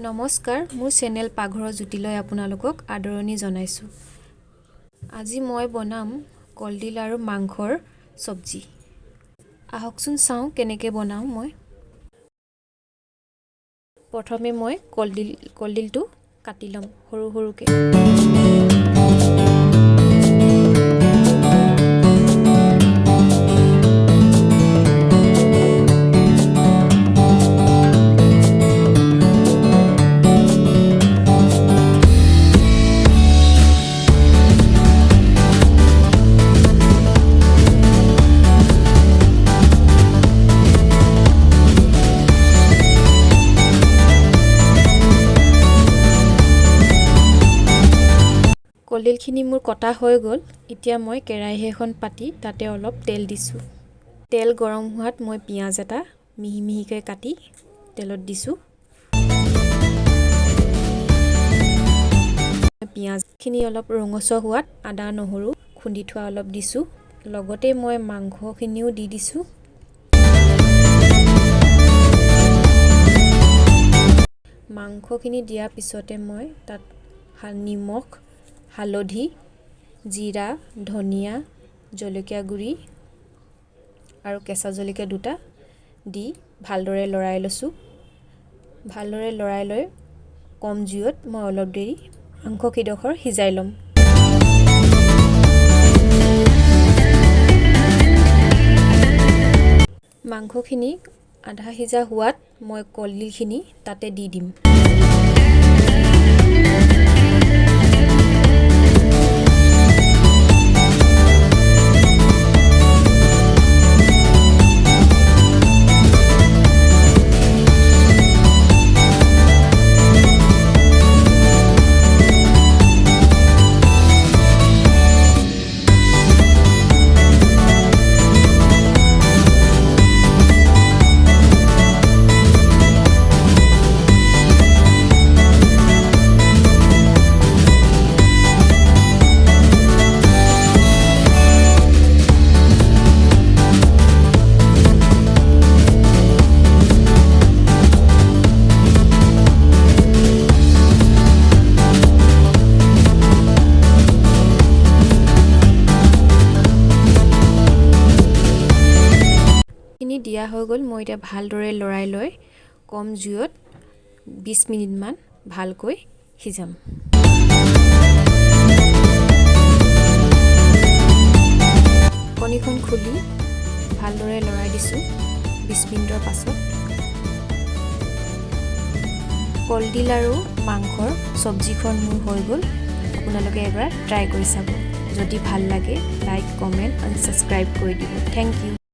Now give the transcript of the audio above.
নমস্কাৰ মোৰ চেনেল পাকঘৰৰ জুতিলৈ আপোনালোকক আদৰণি জনাইছোঁ। আজি মই বনাম কলডিল আৰু মাংসৰ চব্জি। আহকচোন চাওঁ কেনেকৈ বনাওঁ মই। প্ৰথমে মই কলডিলটো কাটি ল'ম সৰু সৰুকৈ। কলডিলখিনি মোৰ কটা হৈ গ'ল। এতিয়া মই কেৰাহী এখন পাতি তাতে অলপ তেল দিছোঁ। তেল গৰম হোৱাত মই পিঁয়াজ এটা মিহি মিহিকৈ কাটি তেলত দিছোঁ। পিঁয়াজখিনি অলপ ৰঙচুৱা হোৱাত আদা নহৰু খুন্দি থোৱা অলপ দিছোঁ। লগতে মই মাংসখিনিও দি দিছোঁ। মাংসখিনি দিয়াৰ পিছতে মই তাত নিমখ, হালধি, জিৰা, ধনিয়া, জলকীয়া গুড়ি আৰু কেঁচা জলকীয়া দুটা দি ভালদৰে লৰাই লৈছোঁ। ভালদৰে লৰাই লৈ কম জুইত মই অলপ দেৰি মাংসকেইডোখৰ সিজাই ল'ম। মাংসখিনি আধা সিজা হোৱাত মই কলডিলখিনি তাতে দি দিম। দিয়া হৈ গ'ল। মই এতিয়া ভালদৰে লৰাই লৈ কম জুইত 20 মিনিটমান ভালকৈ সিজাম। কণীখন খুলি ভালদৰে লৰাই দিছোঁ। 20 মিনিটৰ পাছত কলডিল আৰু মাংসৰ চব্জিখন মোৰ হৈ গ'ল। আপোনালোকে এবাৰ ট্ৰাই কৰি চাব। যদি ভাল লাগে লাইক, কমেণ্ট আৰু ছাবস্ক্ৰাইব কৰি দিব। Thank U.